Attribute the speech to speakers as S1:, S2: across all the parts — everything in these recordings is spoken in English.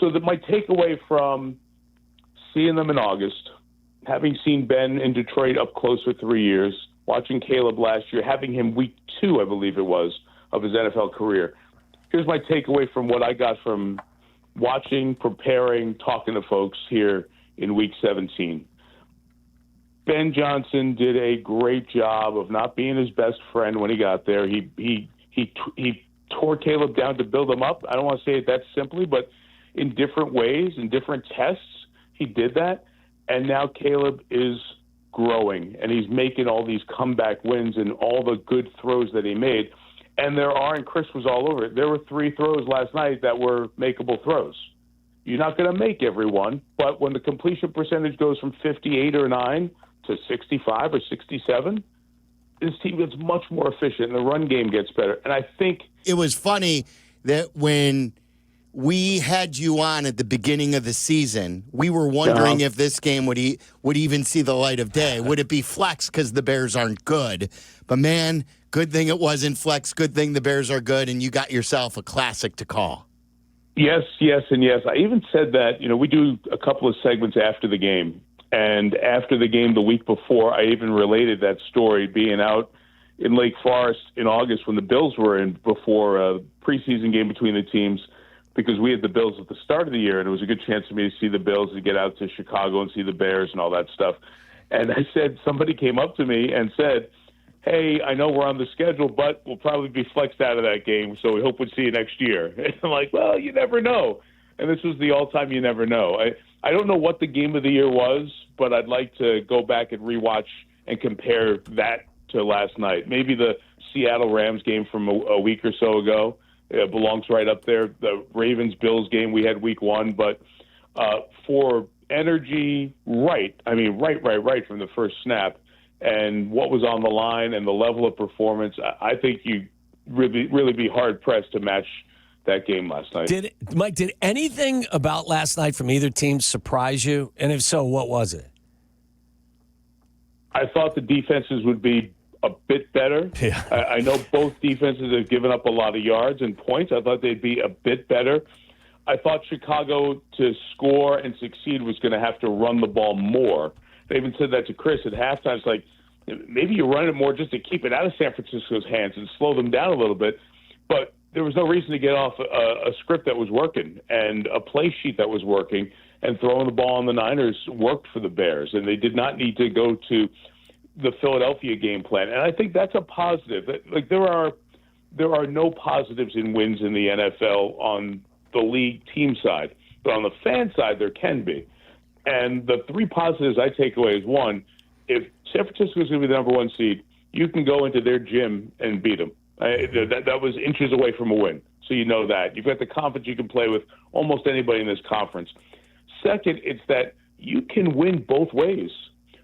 S1: So that my takeaway from seeing them in August, having seen Ben in Detroit up close for 3 years, watching Caleb last year, having him week 2, I believe it was, of his NFL career. Here's my takeaway from what I got from watching, preparing, talking to folks here in week 17. Ben Johnson did a great job of not being his best friend when he got there. He tore Caleb down to build him up. I don't want to say it that simply, but in different ways, in different tests, he did that. And now Caleb is growing, and he's making all these comeback wins and all the good throws that he made. And and Chris was all over it, there were 3 throws last night that were makeable throws. You're not going to make every one, but when the completion percentage goes from 58 or 9 to 65 or 67, this team gets much more efficient, and the run game gets better. And I think
S2: it was funny that when we had you on at the beginning of the season, we were wondering if this game would even see the light of day. Would it be flex because the Bears aren't good? But, man, good thing it wasn't flex. Good thing the Bears are good, and you got yourself a classic to call.
S1: Yes, yes, and yes. I even said that, we do a couple of segments after the game. And after the game the week before, I even related that story being out in Lake Forest in August when the Bills were in before a preseason game between the teams, because we had the Bills at the start of the year, and it was a good chance for me to see the Bills and get out to Chicago and see the Bears and all that stuff. And I said, somebody came up to me and said, hey, I know we're on the schedule, but we'll probably be flexed out of that game, so we hope we'll see you next year. And I'm like, well, you never know. And this was the all-time you never know. I don't know what the game of the year was, but I'd like to go back and rewatch and compare that to last night. Maybe the Seattle Rams game from a week or so ago belongs right up there. The Ravens-Bills game we had week 1, but for energy, right from the first snap, and what was on the line and the level of performance, I think you really be hard-pressed to match that game last night.
S3: Mike, did anything about last night from either team surprise you? And if so, what was it?
S1: I thought the defenses would be a bit better.
S3: Yeah.
S1: I know both defenses have given up a lot of yards and points. I thought they'd be a bit better. I thought Chicago, to score and succeed, was going to have to run the ball more. They even said that to Chris at halftime. It's like, maybe you run it more just to keep it out of San Francisco's hands and slow them down a little bit. But there was no reason to get off a script that was working and a play sheet that was working, and throwing the ball on the Niners worked for the Bears, and they did not need to go to the Philadelphia game plan. And I think that's a positive. Like, there are no positives in wins in the NFL on the league team side, but on the fan side there can be. And the 3 positives I take away is, 1, if San Francisco is going to be the number 1 seed, you can go into their gym and beat them. That was inches away from a win, so you know that. You've got the confidence you can play with almost anybody in this conference. Second, it's that you can win both ways.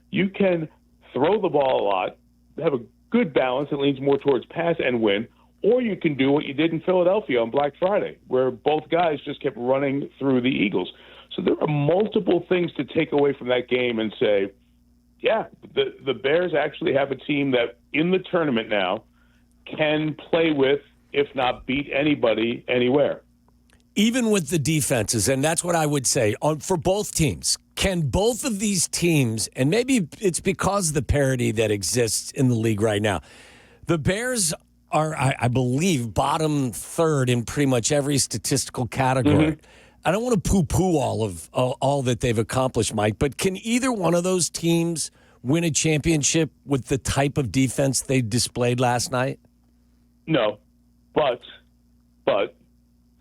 S1: You can throw the ball a lot, have a good balance that leans more towards pass and win, or you can do what you did in Philadelphia on Black Friday, where both guys just kept running through the Eagles. So there are multiple things to take away from that game and say, yeah, the Bears actually have a team that in the tournament now can play with, if not beat anybody anywhere.
S3: Even with the defenses, and that's what I would say, for both teams, can both of these teams, and maybe it's because of the parity that exists in the league right now, the Bears are, I believe, bottom 3rd in pretty much every statistical category. Mm-hmm. I don't want to poo-poo all that they've accomplished, Mike, but can either one of those teams win a championship with the type of defense they displayed last night?
S1: No, but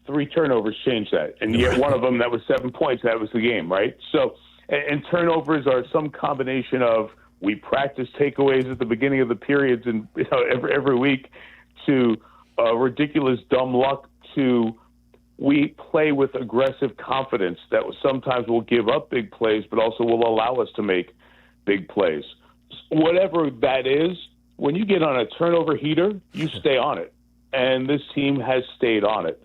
S1: 3 turnovers changed that. And yet one of them, that was 7 points. That was the game, right? So, and turnovers are some combination of, we practice takeaways at the beginning of the periods and every week, to ridiculous dumb luck, to we play with aggressive confidence that sometimes will give up big plays, but also will allow us to make big plays. Whatever that is, when you get on a turnover heater, you stay on it. And this team has stayed on it.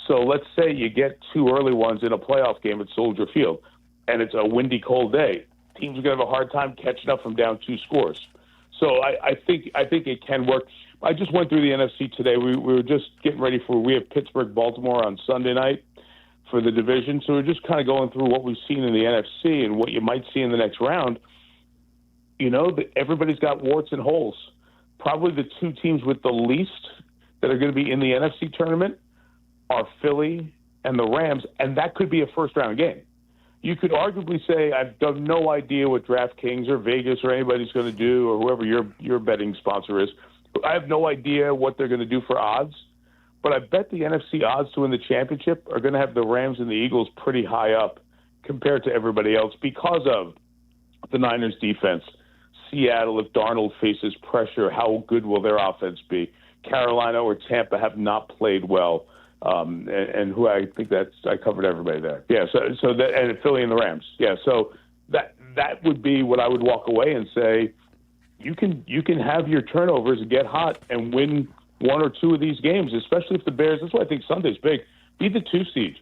S1: So let's say you get 2 early ones in a playoff game at Soldier Field, and it's a windy, cold day. Teams are going to have a hard time catching up from down 2 scores. So I think it can work. I just went through the NFC today. We were just getting ready we have Pittsburgh-Baltimore on Sunday night. for the division. So we're just kind of going through what we've seen in the NFC and what you might see in the next round. Everybody's got warts and holes. Probably the two teams with the least that are going to be in the NFC tournament are Philly and the Rams, and that could be a first-round game. You could arguably say, I've done no idea what DraftKings or Vegas or anybody's going to do, or whoever your betting sponsor is. I have no idea what they're going to do for odds, but I bet the NFC odds to win the championship are going to have the Rams and the Eagles pretty high up compared to everybody else because of the Niners' defense. Seattle, if Darnold faces pressure, how good will their offense be? Carolina or Tampa have not played well. And who I think I covered everybody there. Yeah. So that, and Philly and the Rams. Yeah. So that would be what I would walk away and say, you can have your turnovers and get hot and win one or two of these games, especially if the Bears. That's why I think Sunday's big. Be the 2 seed.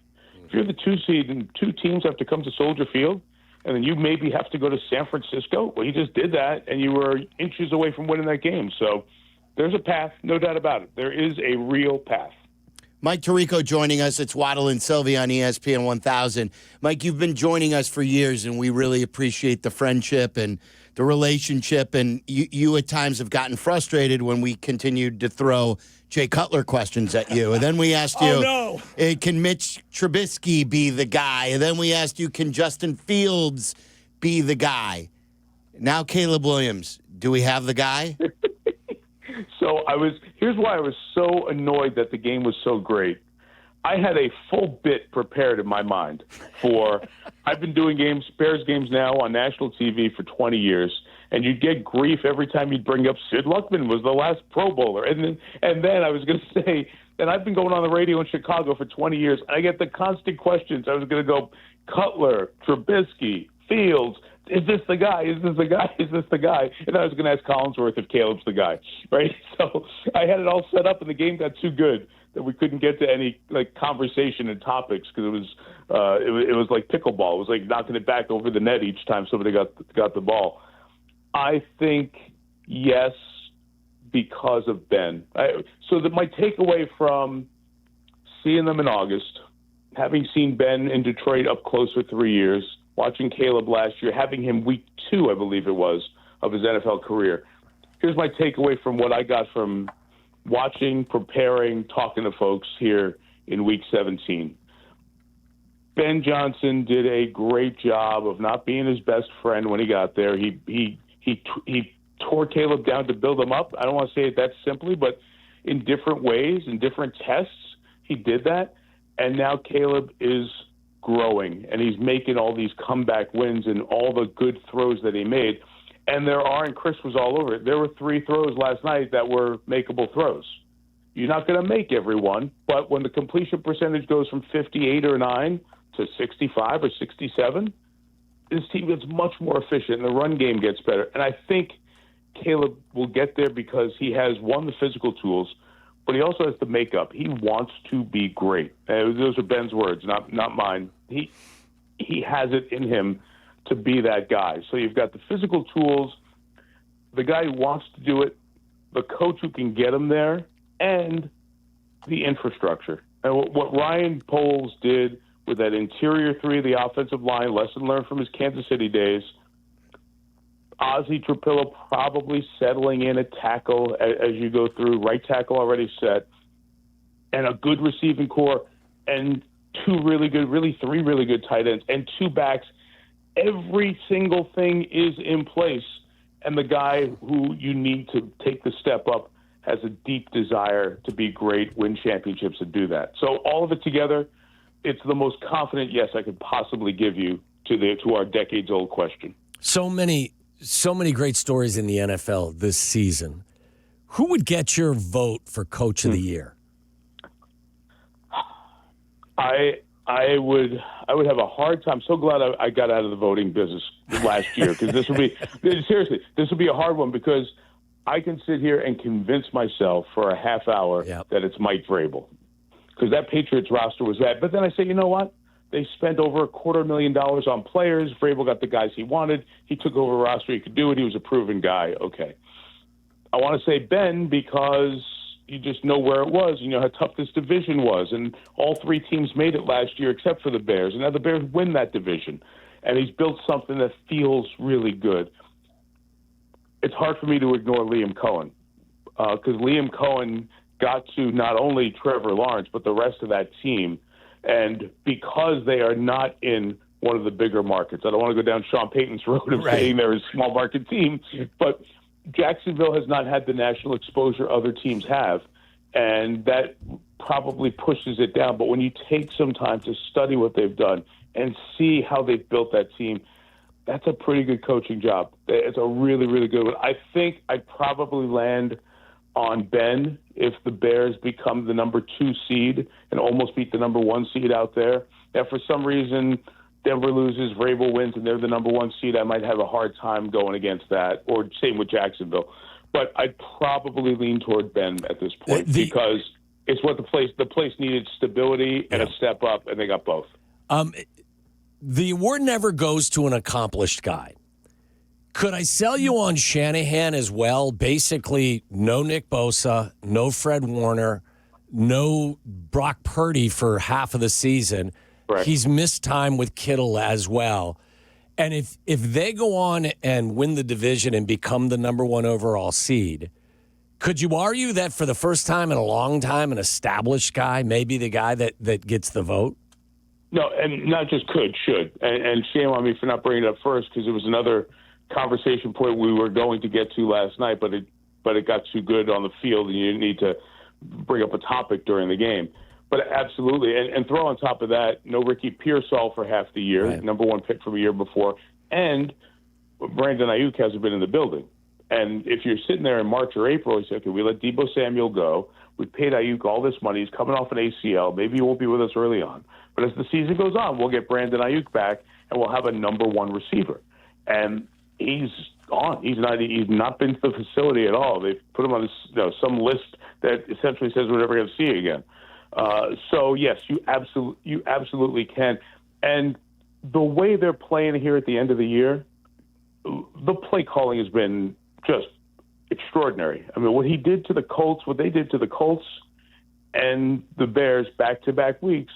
S1: If you're the 2 seed and 2 teams have to come to Soldier Field, and then you maybe have to go to San Francisco. Well, you just did that, and you were inches away from winning that game. So there's a path, no doubt about it. There is a real path.
S2: Mike Tirico joining us. It's Waddle and Silvy on ESPN 1000. Mike, you've been joining us for years, and we really appreciate the friendship and the relationship. And you at times have gotten frustrated when we continued to throw Jay Cutler questions at you. And then we asked you, can Mitch Trubisky be the guy? And then we asked you, can Justin Fields be the guy? Now Caleb Williams. Do we have the guy?
S1: So here's why I was so annoyed that the game was so great. I had a full bit prepared in my mind I've been doing Bears games now on national TV for 20 years, and you'd get grief every time you'd bring up Sid Luckman was the last Pro Bowler. And then I was going to say, and I've been going on the radio in Chicago for 20 years, and I get the constant questions. I was going to go, Cutler, Trubisky, Fields, is this the guy? Is this the guy? Is this the guy? And I was going to ask Collinsworth if Caleb's the guy, right? So I had it all set up, and the game got too good that we couldn't get to any conversation and topics because it was like pickleball. It was like knocking it back over the net each time somebody got the ball. I think yes, because of Ben. So that my takeaway from seeing them in August, having seen Ben in Detroit up close for 3 years, watching Caleb last year, having him week 2, I believe it was, of his NFL career. Here's my takeaway from what I got from watching, preparing, talking to folks here in week 17. Ben Johnson did a great job of not being his best friend when he got there. He tore Caleb down to build him up. I don't want to say it that simply, but in different ways, in different tests, he did that. And now Caleb is growing, and he's making all these comeback wins and all the good throws that he made. And and Chris was all over it. There were 3 throws last night that were makeable throws. You're not going to make every one, but when the completion percentage goes from 58 or 9 to 65 or 67, this team gets much more efficient, and the run game gets better. And I think Caleb will get there because he has, one, the physical tools, but he also has the makeup. He wants to be great. Those are Ben's words, not mine. He has it in him to be that guy. So you've got the physical tools, the guy who wants to do it, the coach who can get him there, and the infrastructure. And what Ryan Poles did with that interior 3 of the offensive line, lesson learned from his Kansas City days, Ozzie Trapillo probably settling in at tackle as you go through, right tackle already set, and a good receiving core, and 3 really good tight ends, and 2 backs. Every single thing is in place, and the guy who you need to take the step up has a deep desire to be great, win championships, and do that. So all of it together, it's the most confident yes I could possibly give you to our decades-old question.
S3: So many great stories in the NFL this season. Who would get your vote for Coach of the Year?
S1: I would have a hard time. So glad I got out of the voting business last year, because this would be a hard one, because I can sit here and convince myself for a half hour that it's Mike Vrabel, because that Patriots roster was that. But then I say, you know what? They spent over $250,000 on players. Vrabel got the guys he wanted. He took over a roster. He could do it. He was a proven guy. Okay. I want to say Ben, because you just know where it was. You know how tough this division was. And all three teams made it last year except for the Bears. And now the Bears win that division. And he's built something that feels really good. It's hard for me to ignore Liam Cohen because Liam Cohen got to not only Trevor Lawrence but the rest of that team. And because they are not in one of the bigger markets, I don't want to go down Sean Payton's road of saying they're a small market team, but Jacksonville has not had the national exposure other teams have, and that probably pushes it down. But when you take some time to study what they've done and see how they've built that team, that's a pretty good coaching job. It's a really, really good one. I think I'd probably land on Ben if the Bears become the number 2 seed and almost beat the number 1 seed out there. If for some reason Denver loses, Vrabel wins, and they're the number 1 seed, I might have a hard time going against that, or same with Jacksonville. But I'd probably lean toward Ben at this point because it's what the place needed, stability and a step up, and they got both.
S3: The award never goes to an accomplished guy. Could I sell you on Shanahan as well? Basically, no Nick Bosa, no Fred Warner, no Brock Purdy for half of the season.
S1: Right.
S3: He's missed time with Kittle as well. And if they go on and win the division and become the number 1 overall seed, could you argue that for the first time in a long time, an established guy may be the guy that gets the vote?
S1: No, and not just could, should. And shame on me for not bringing it up first because it was another conversation point we were going to get to last night, but it got too good on the field, and you didn't need to bring up a topic during the game. But absolutely, and throw on top of that, no Ricky Pearsall for half the year,
S3: right.
S1: number 1 pick from a year before, and Brandon Ayuk hasn't been in the building. And if you're sitting there in March or April, you say, okay, we let Deebo Samuel go. We paid Ayuk all this money. He's coming off an ACL. Maybe he won't be with us early on. But as the season goes on, we'll get Brandon Ayuk back, and we'll have a number 1 receiver. And he's gone. He's not been to the facility at all. They've put him on this, some list that essentially says we're never going to see again. So yes, you absolutely can. And the way they're playing here at the end of the year, the play calling has been just extraordinary. I mean, what they did to the Colts and the Bears back-to-back weeks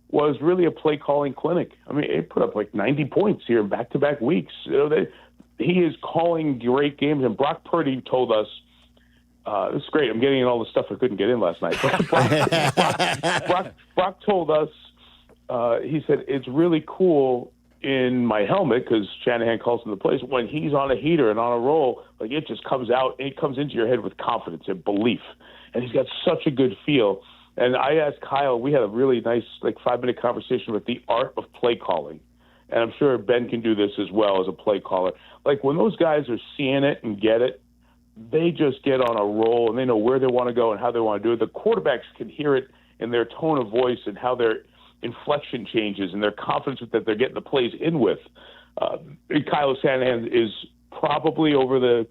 S1: was really a play calling clinic. I mean, it put up like 90 points here in back-to-back weeks. He is calling great games, and Brock Purdy told us, this is great. I'm getting in all the stuff I couldn't get in last night. Brock told us, he said, it's really cool in my helmet, because Shanahan calls him the plays, when he's on a heater and on a roll, like it just comes out, and it comes into your head with confidence and belief. And he's got such a good feel. And I asked Kyle, we had a really nice 5-minute conversation with the art of play calling. And I'm sure Ben can do this as well as a play caller. Like when those guys are seeing it and get it, they just get on a roll and they know where they want to go and how they want to do it. The quarterbacks can hear it in their tone of voice and how their inflection changes and their confidence that they're getting the plays in with. Kyle Shanahan is probably over the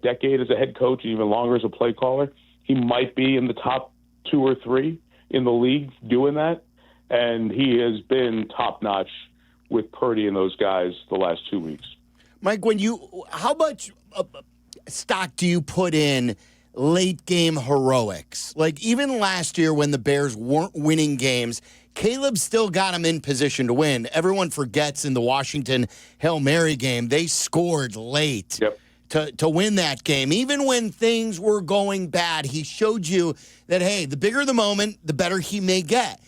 S1: decade as a head coach and even longer as a play caller. He might be in the top 2 or 3 in the league doing that. And he has been top notch with Purdy and those guys the last 2 weeks.
S2: Mike, how much stock do you put in late game heroics? Like even last year when the Bears weren't winning games, Caleb still got them in position to win. Everyone forgets in the Washington Hail Mary game, they scored late to win that game. Even when things were going bad, he showed you that, hey, the bigger the moment, the better he may get.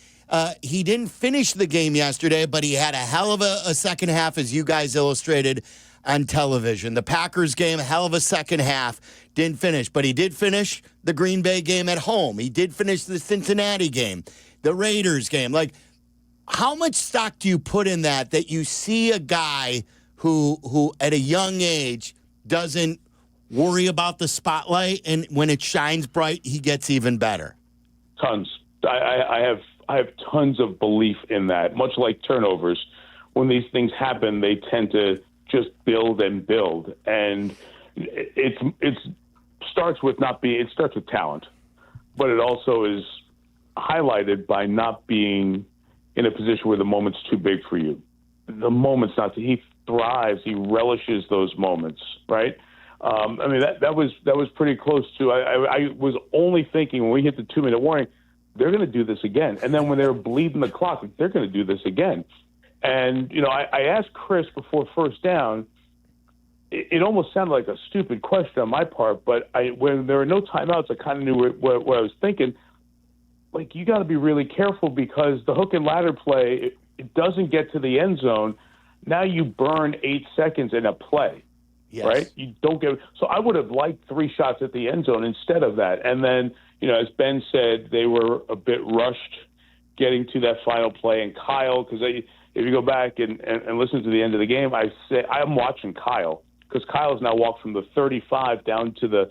S2: He didn't finish the game yesterday, but he had a hell of a second half, as you guys illustrated on television. The Packers game, a hell of a second half, didn't finish, but he did finish the Green Bay game at home. He did finish the Cincinnati game, the Raiders game. Like, how much stock do you put in that you see a guy who at a young age doesn't worry about the spotlight, and when it shines bright, he gets even better?
S1: Tons. I have tons of belief in that. Much like turnovers, when these things happen, they tend to just build and build, and it starts with talent, but it also is highlighted by not being in a position where the moment's too big for you. The moment's not. He thrives. He relishes those moments, right? I mean, that was pretty close to. I was only thinking when we hit the 2-minute warning, they're going to do this again. And then when they were bleeding the clock, they're going to do this again. And, I asked Chris before first down, it almost sounded like a stupid question on my part, but when there were no timeouts, I kind of knew what I was thinking. Like, you got to be really careful because the hook and ladder play, it doesn't get to the end zone. Now you burn 8 seconds in a play,
S2: yes.
S1: Right? You don't get. So I would have liked 3 shots at the end zone instead of that. And then, as Ben said, they were a bit rushed getting to that final play. And Kyle, because if you go back and listen to the end of the game, I'm watching Kyle because Kyle has now walked from the 35 down to the,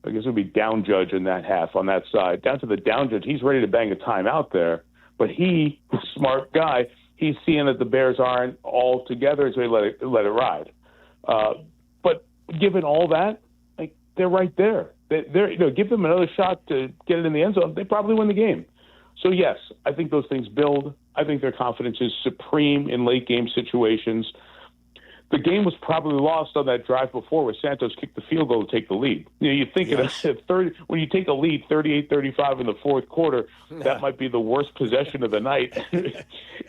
S1: I guess it would be down judge in that half on that side, down to the down judge. He's ready to bang a timeout there. But he, smart guy, he's seeing that the Bears aren't all together, so he let it ride. But given all that, like, they're right there. They're give them another shot to get it in the end zone, they probably win the game. So, yes, I think those things build. I think their confidence is supreme in late-game situations. The game was probably lost on that drive before where Santos kicked the field goal to take the lead. You think yes. When you take a lead 38-35 in the fourth quarter, that might be the worst possession of the night.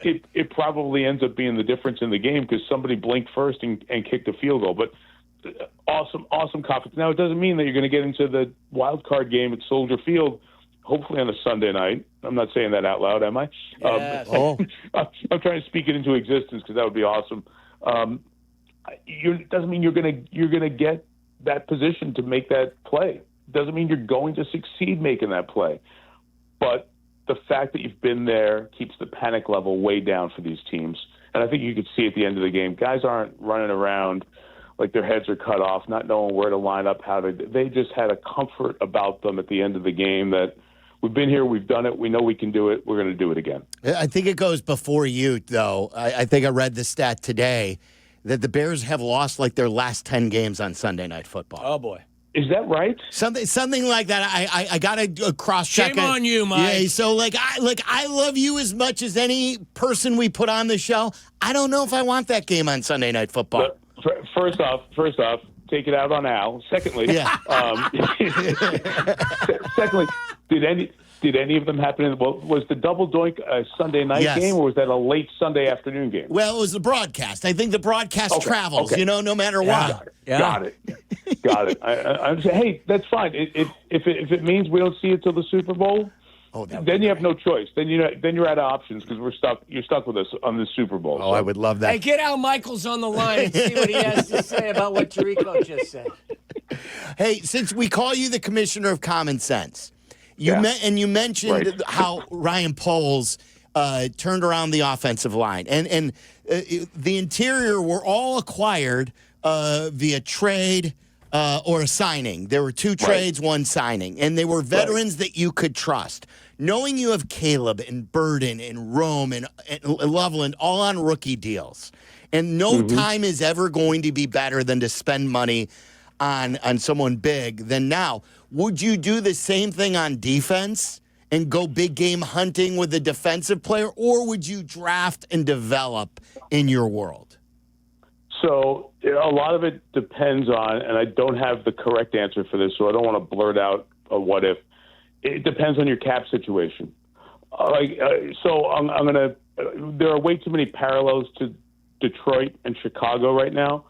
S1: It probably ends up being the difference in the game because somebody blinked first and kicked a field goal. But awesome confidence. Now, it doesn't mean that you're going to get into the wild card game at Soldier Field, hopefully on a Sunday night. I'm not saying that out loud, am I?
S3: Yes.
S1: I'm trying to speak it into existence because that would be awesome. It doesn't mean you're gonna get that position to make that play. Doesn't mean you're going to succeed making that play. But the fact that you've been there keeps the panic level way down for these teams. And I think you could see at the end of the game, guys aren't running around like their heads are cut off, not knowing where to line up, they just had a comfort about them at the end of the game that we've been here, we've done it, we know we can do it, we're going to do it again.
S2: I think it goes before you, though. I think I read the stat today that the Bears have lost like their last 10 games on Sunday Night Football.
S3: Oh, boy.
S1: Is that right?
S2: Something like that. I got to cross-check.
S3: Shame on you, Mike.
S2: Yeah, so I love you as much as any person we put on the show. I don't know if I want that game on Sunday Night Football.
S1: First off, take it out on Al. Secondly, secondly, did any of them happen was the double doink a Sunday night game, or was that a late Sunday afternoon game?
S2: Well, it was the broadcast. I think the broadcast travels, no matter what.
S1: Got it. I'm saying, hey, that's fine. If it means we don't see it till the Super Bowl, then you have no choice. Then you're out of options because you're stuck with us on the Super Bowl.
S2: Oh, so. I would love that.
S3: Hey, get Al Michaels on the line and see what he has to say about what Tirico just said.
S2: Hey, since we call you the commissioner of common sense, you mentioned how Ryan Poles turned around the offensive line, and the interior were all acquired via trade or a signing. There were 2 trades, 1 signing, and they were veterans that you could trust. Knowing you have Caleb and Burden and Rome and Loveland all on rookie deals, and no time is ever going to be better than to spend money on someone big than now. Would you do the same thing on defense and go big game hunting with a defensive player, or would you draft and develop in your world?
S1: So a lot of it depends on, and I don't have the correct answer for this, so I don't want to blurt out a what if. It depends on your cap situation. So I'm going to. There are way too many parallels to Detroit and Chicago right now.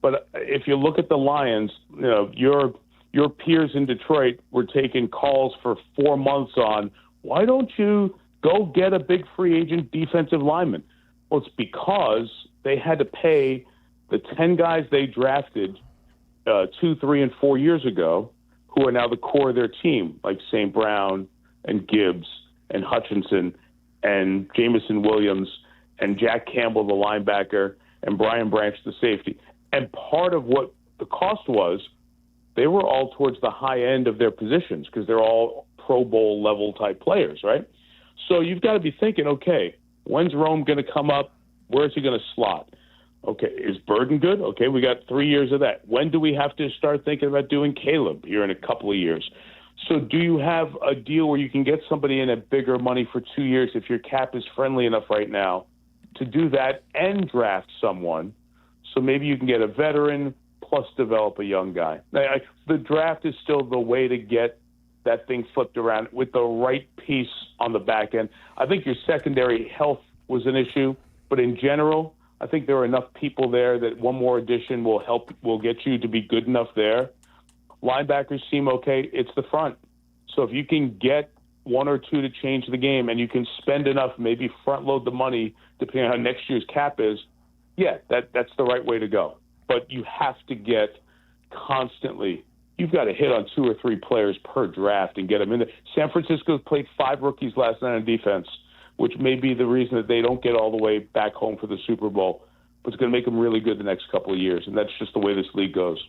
S1: But if you look at the Lions, your peers in Detroit were taking calls for 4 months on, why don't you go get a big free agent defensive lineman? Well, it's because they had to pay the 10 guys they drafted 2, 3, and 4 years ago, who are now the core of their team, like St. Brown and Gibbs and Hutchinson and Jamison Williams and Jack Campbell, the linebacker, and Brian Branch, the safety. And part of what the cost was, they were all towards the high end of their positions because they're all Pro Bowl level type players, right? So you've got to be thinking, okay, when's Rome going to come up? Where's he going to slot? Okay, is Burden good? Okay, we got 3 years of that. When do we have to start thinking about doing Caleb here in a couple of years? So do you have a deal where you can get somebody in at bigger money for 2 years if your cap is friendly enough right now to do that and draft someone? So maybe you can get a veteran plus develop a young guy. The draft is still the way to get that thing flipped around with the right piece on the back end. I think your secondary health was an issue, but in general, I think there are enough people there that one more addition will get you to be good enough there. Linebackers seem okay. It's the front. So if you can get one or two to change the game and you can spend enough, maybe front load the money depending on how next year's cap is, yeah, that's the right way to go. But you have to get constantly, you've got to hit on 2 or 3 players per draft and get them in there. San Francisco played 5 rookies last night on defense, which may be the reason that they don't get all the way back home for the Super Bowl, but it's going to make them really good the next couple of years. And that's just the way this league goes.